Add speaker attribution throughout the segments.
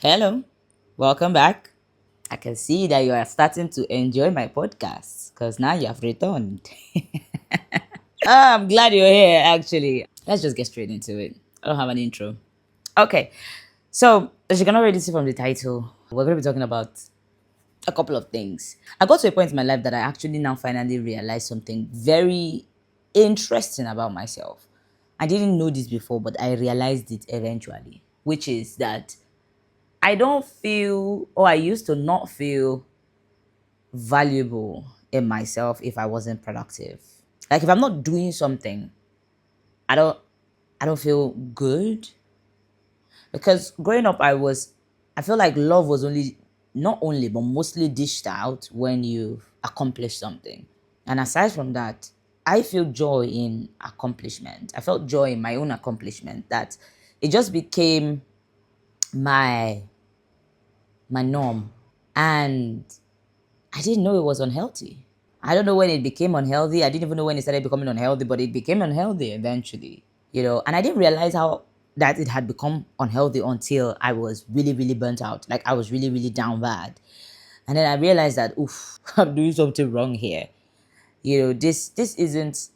Speaker 1: Hello, welcome back. I can see that you are starting to enjoy my podcast because now you have returned. I'm glad you're here, actually. Let's just get straight into it. I don't have an intro. Okay, so as you can already see from the title, we're going to be talking about a couple of things. I got to a point in my life that I actually now finally realized something very interesting about myself. I didn't know this before, but I realized it eventually, which is that I don't feel, or I used to not feel valuable in myself if I wasn't productive. Like if I'm not doing something, I don't I don't feel good. Because growing up I feel like love was only not only but mostly dished out when you accomplish something. And aside from that, I feel joy in accomplishment. I felt joy in my own accomplishment that it just became my my norm. And I didn't know it was unhealthy. I don't know when it became unhealthy. I didn't even know when it started becoming unhealthy, but it became unhealthy eventually, And I didn't realize how that it had become unhealthy until I was really, really burnt out. Like I was really, really down bad. And then I realized that, oof, I'm doing something wrong here. This isn't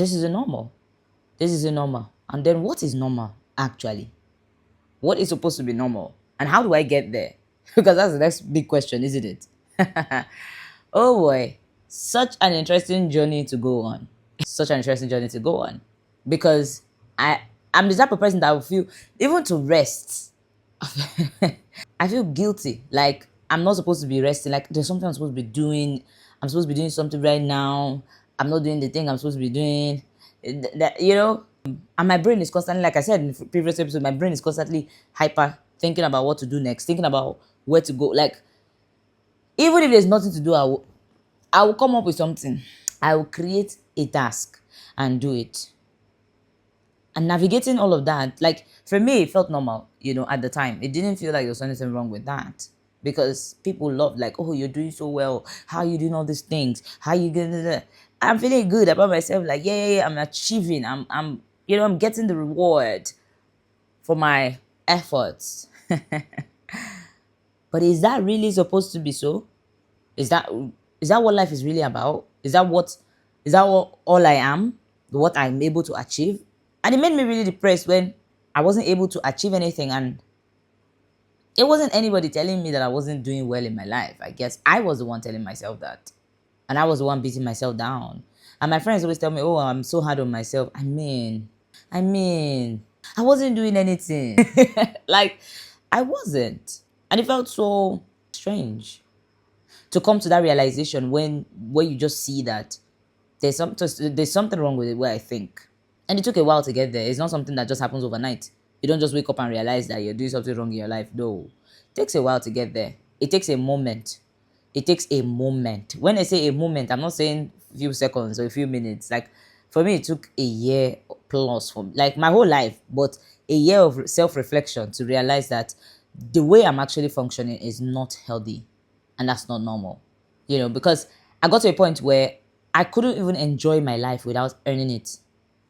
Speaker 1: normal. This isn't normal. And then what is normal actually? What is supposed to be normal? And how do I get there? Because that's the next big question, isn't it? Oh boy, such an interesting journey to go on. Such an interesting journey to go on. Because I I'm the type of person that will feel even to rest. I feel guilty. Like I'm not supposed to be resting. Like there's something I'm supposed to be doing. I'm supposed to be doing something right now. I'm not doing the thing I'm supposed to be doing. And my brain is constantly, like I said in the previous episode, my brain is constantly hyper thinking about what to do next, thinking about where to go. Like even if there's nothing to do, I will come up with something. I will create a task and do it. And navigating all of that, like for me, it felt normal, at the time. It didn't feel like there was anything wrong with that. Because people love, like, oh, you're doing so well. How are you doing all these things? How you gonna I'm feeling good about myself, like, yeah, I'm achieving. I'm getting the reward for my efforts. But is that really supposed to be so? Is that is that what life is really about? Is that what all I am? What I'm able to achieve? And it made me really depressed when I wasn't able to achieve anything, and it wasn't anybody telling me that I wasn't doing well in my life. I guess I was the one telling myself that. And I was the one beating myself down. And my friends always tell me, oh, I'm so hard on myself. I mean, I wasn't doing anything. Like, I wasn't. And it felt so strange to come to that realization when you just see that there's something wrong with it where I think. And it took a while to get there. It's not something that just happens overnight. You don't just wake up and realize that you're doing something wrong in your life. No. It takes a while to get there. It takes a moment. It takes a moment. When I say a moment, I'm not saying a few seconds or a few minutes. Like for me, it took a year plus for like my whole life, but a year of self-reflection to realize that the way I'm actually functioning is not healthy, and that's not normal. Because I got to a point where I couldn't even enjoy my life without earning it.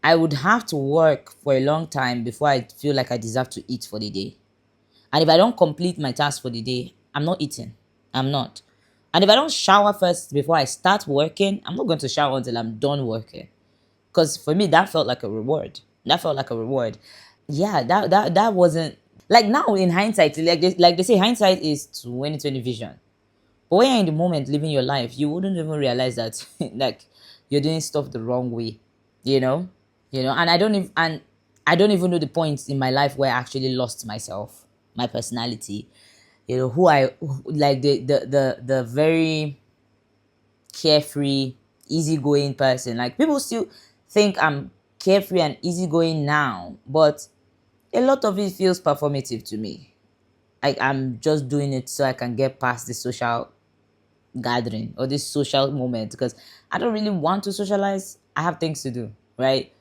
Speaker 1: I would have to work for a long time before I feel like I deserve to eat for the day. And if I don't complete my task for the day, I'm not eating. I'm not. And if I don't shower first before I start working, I'm not going to shower until I'm done working. Because for me, that felt like a reward. That felt like a reward. Yeah, that wasn't like now in hindsight, like they say, hindsight is 2020 vision. But when you're in the moment living your life, you wouldn't even realize that like you're doing stuff the wrong way, you know? And I don't even know the points in my life where I actually lost myself, my personality, like the very carefree, easygoing person. Like people still think I'm carefree and easygoing now, but a lot of it feels performative to me. Like I'm just doing it so I can get past the social gathering or this social moment because I don't really want to socialize. I have things to do, right?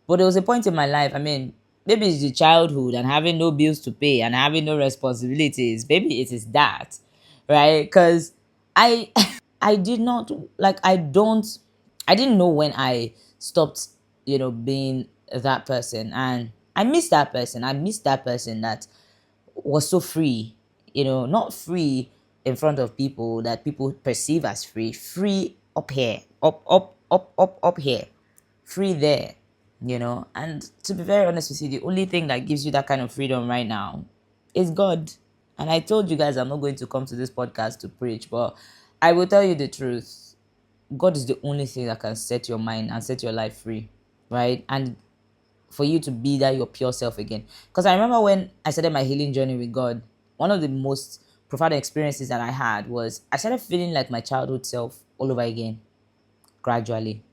Speaker 1: But there was a point in my life, I mean, maybe it's the childhood and having no bills to pay and having no responsibilities. Maybe it is that, right? Because I I did not like I didn't know when I stopped, being that person. And I miss that person. I miss that person that was so free, not free in front of people that people perceive as free, free up here, up here, free there, And to be very honest with you, the only thing that gives you that kind of freedom right now is God. And I told you guys I'm not going to come to this podcast to preach, but I will tell you the truth. God is the only thing that can set your mind and set your life free, right? And for you to be that your pure self again. Because I remember when I started my healing journey with God, one of the most profound experiences that I had was I started feeling like my childhood self all over again, gradually,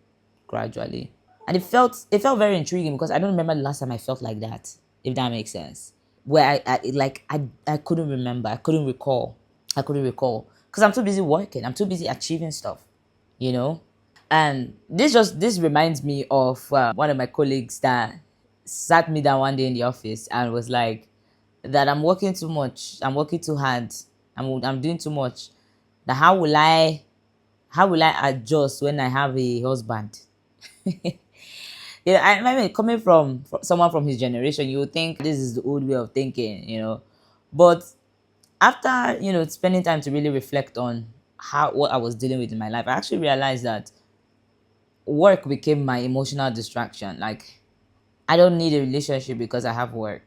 Speaker 1: gradually. And it felt very intriguing because I don't remember the last time I felt like that, if that makes sense. Where I couldn't remember, I couldn't recall because I'm too busy working, I'm too busy achieving stuff, you know. And this reminds me of one of my colleagues that sat me down one day in the office and was like that I'm working too much, I'm working too hard, I'm doing too much. That how will I adjust when I have a husband? I mean, coming from someone from his generation, you would think this is the old way of thinking. But after spending time to really reflect on what I was dealing with in my life, I actually realized that work became my emotional distraction. Like, I don't need a relationship because I have work.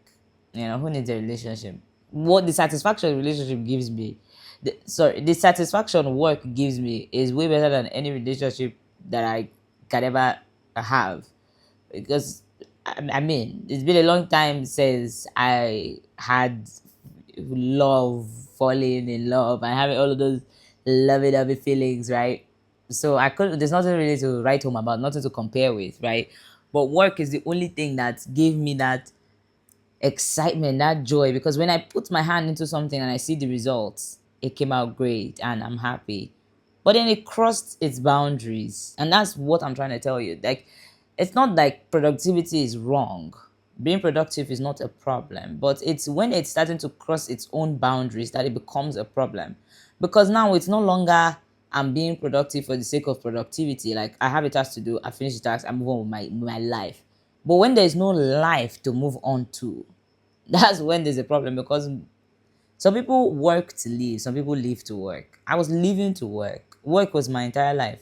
Speaker 1: Who needs a relationship? What the satisfaction a relationship gives me, the satisfaction work gives me is way better than any relationship that I can ever have. Because I mean, it's been a long time since I had love, falling in love, and having all of those lovey-dovey feelings, right? So there's nothing really to write home about, nothing to compare with, right? But work is the only thing that gave me that excitement, that joy, because when I put my hand into something and I see the results, it came out great and I'm happy. But then it crossed its boundaries. And that's what I'm trying to tell you. Like, it's not like productivity is wrong. Being productive is not a problem, but it's when it's starting to cross its own boundaries that it becomes a problem. Because now it's no longer I'm being productive for the sake of productivity. Like, I have a task to do, I finish the task, I move on with my life. But when there's no life to move on to, that's when there's a problem, because some people work to live, some people live to work. I was living to work. Work was my entire life.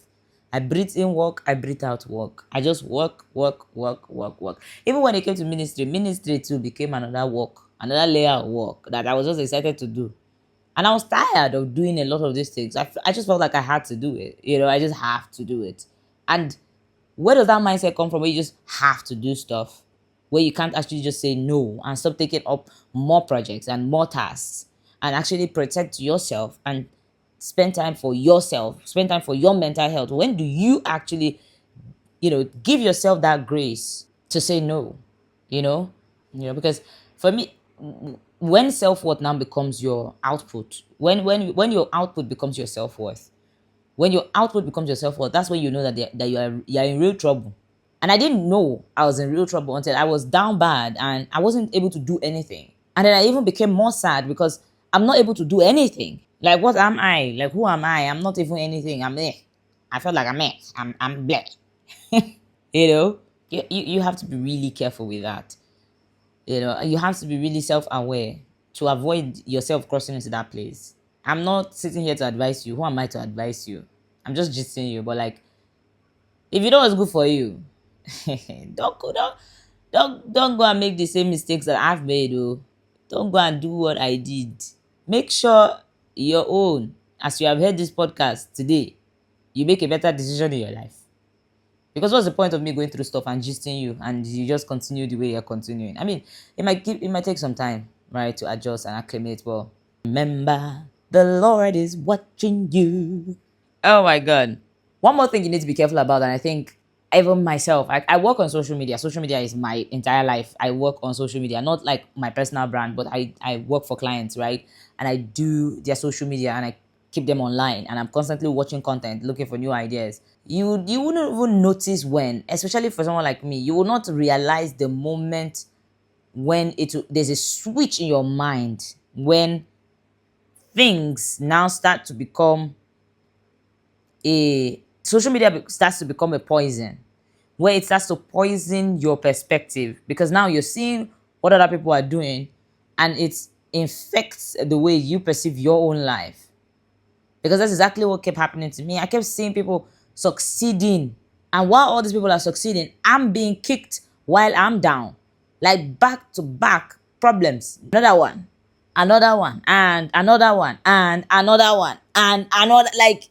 Speaker 1: I breathe in work, I breathe out work. I just work, work, work, work, work. Even when it came to ministry too became another work, another layer of work that I was just excited to do. And I was tired of doing a lot of these things. I just felt like I had to do it. I just have to do it. And where does that mindset come from, where you just have to do stuff, where you can't actually just say no and stop taking up more projects and more tasks and actually protect yourself and spend time for yourself, spend time for your mental health? When do you actually, give yourself that grace to say no? Because for me, when self-worth now becomes your output, when your output becomes your self-worth, when your output becomes your self-worth, that's when you know that you're in real trouble. And I didn't know I was in real trouble until I was down bad and I wasn't able to do anything. And then I even became more sad because I'm not able to do anything. Like, what am I? Like, who am I? I'm not even anything. I'm there. I felt like I'm there. I'm black. You have to be really careful with that. You have to be really self-aware to avoid yourself crossing into that place. I'm not sitting here to advise you. Who am I to advise you? I'm just gisting you. But like, if you know what's good for you, don't go and make the same mistakes that I've made. Oh, don't go and do what I did. Make sure your own, as you have heard this podcast today, you make a better decision in your life. Because what's the point of me going through stuff and gisting you and you just continue the way you're continuing? I mean, it might take some time, right, to adjust and acclimate. But remember, the Lord is watching you. Oh my God. One more thing you need to be careful about, and I think even myself, I work on social media. Social media is my entire life. I work on social media, not like my personal brand, but I work for clients, right? And I do their social media and I keep them online, and I'm constantly watching content, looking for new ideas. You wouldn't even notice when, especially for someone like me, you will not realize the moment when there's a switch in your mind when things now start to become social media starts to become a poison, where it starts to poison your perspective, because now you're seeing what other people are doing and it's infects the way you perceive your own life. Because that's exactly what kept happening to me. I kept seeing people succeeding. And while all these people are succeeding, I'm being kicked while I'm down. Like back to back problems. Another one, and another one, and another one, and another. Like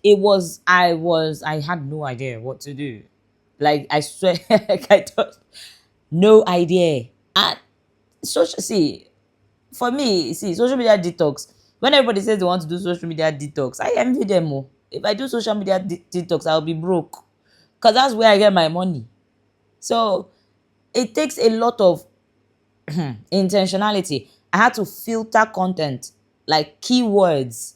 Speaker 1: I had no idea what to do. Like I swear, like I thought, no idea. And see, for me, see, social media detox. When everybody says they want to do social media detox, I envy them more. If I do social media detox, I'll be broke. Because that's where I get my money. So it takes a lot of intentionality. I had to filter content, like keywords.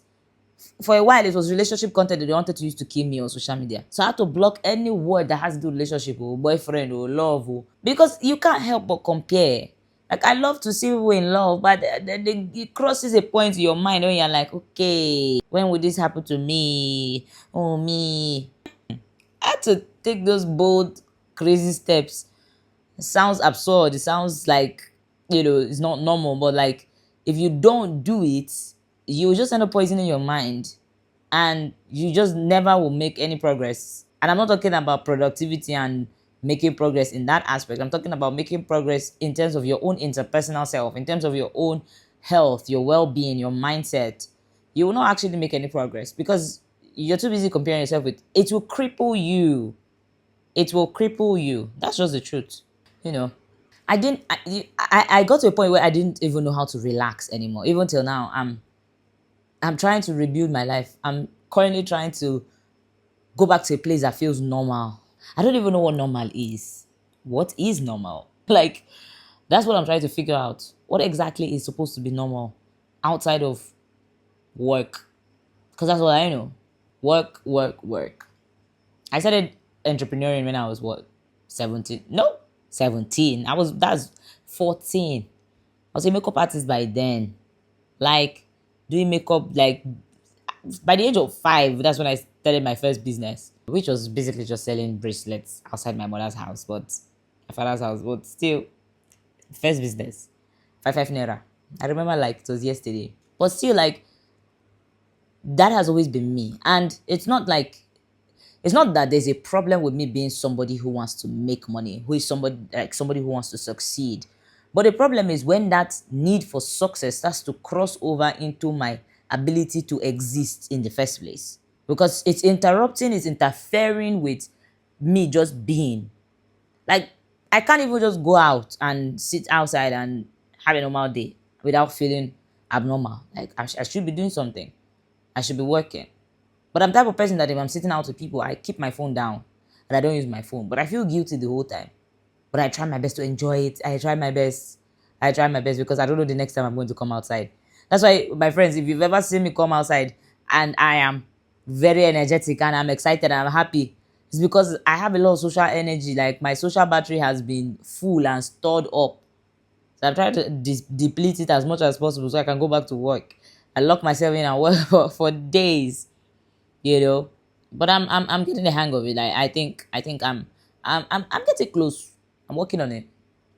Speaker 1: For a while, it was relationship content that they wanted to use to kill me on social media. So I had to block any word that has to do with relationship or boyfriend or love because you can't help but compare. Like I love to see people in love, but it crosses a point in your mind when you're like, okay, when would this happen to me? Oh me. I had to take those bold, crazy steps. It sounds absurd. It sounds like, it's not normal. But like, if you don't do it, you will just end up poisoning your mind and you just never will make any progress. And I'm not talking about productivity and making progress in that aspect. I'm talking about making progress in terms of your own interpersonal self, in terms of your own health, your well-being, your mindset. You will not actually make any progress because you're too busy comparing yourself with it. Will cripple you. It will cripple you. That's just the truth. You know, I didn't. I got to a point where I didn't even know how to relax anymore. Even till now, I'm trying to rebuild my life. I'm currently trying to go back to a place that feels normal. I don't even know what normal is. What is normal? Like, that's what I'm trying to figure out. What exactly is supposed to be normal outside of work? Because that's what I know. Work, work, work. I started entrepreneuring when I was what? 17? No, 17. That's 14. I was a makeup artist by then. Like, doing makeup, like, by the age of 5, that's when I started my first business, which was basically just selling bracelets outside my mother's house, my father's house, but still, first business. 5 naira. I remember like it was yesterday. But still, like, that has always been me. And it's not that there's a problem with me being somebody who wants to make money, who is somebody who wants to succeed. But the problem is when that need for success starts to cross over into my ability to exist in the first place. Because it's interfering with me just being. Like, I can't even just go out and sit outside and have a normal day without feeling abnormal. Like, I should be doing something. I should be working. But I'm the type of person that if I'm sitting out with people, I keep my phone down and I don't use my phone. But I feel guilty the whole time. But I try my best to enjoy it. I try my best. I try my best because I don't know the next time I'm going to come outside. That's why, my friends, if you've ever seen me come outside and I am very energetic and I'm excited and I'm happy, it's because I have a lot of social energy. Like, my social battery has been full and stored up. So I'm trying to deplete it as much as possible so I can go back to work. I lock myself in and work for days, you know. But I'm getting the hang of it. Like, I think I'm getting close. I'm working on it.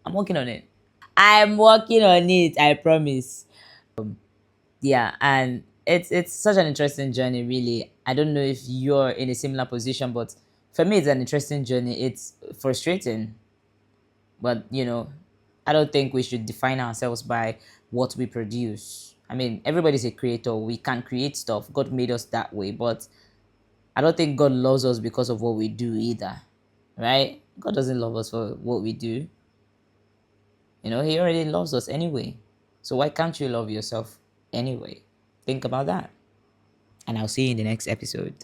Speaker 1: I'm working on it. I'm working on it. I promise. Yeah, and it's such an interesting journey. Really, I don't know if you're in a similar position, but for me, it's an interesting journey. It's frustrating, but I don't think we should define ourselves by what we produce. I mean, everybody's a creator. We can create stuff. God made us that way, but I don't think God loves us because of what we do either, right? God doesn't love us for what we do. He already loves us anyway. So why can't you love yourself anyway? Think about that. And I'll see you in the next episode.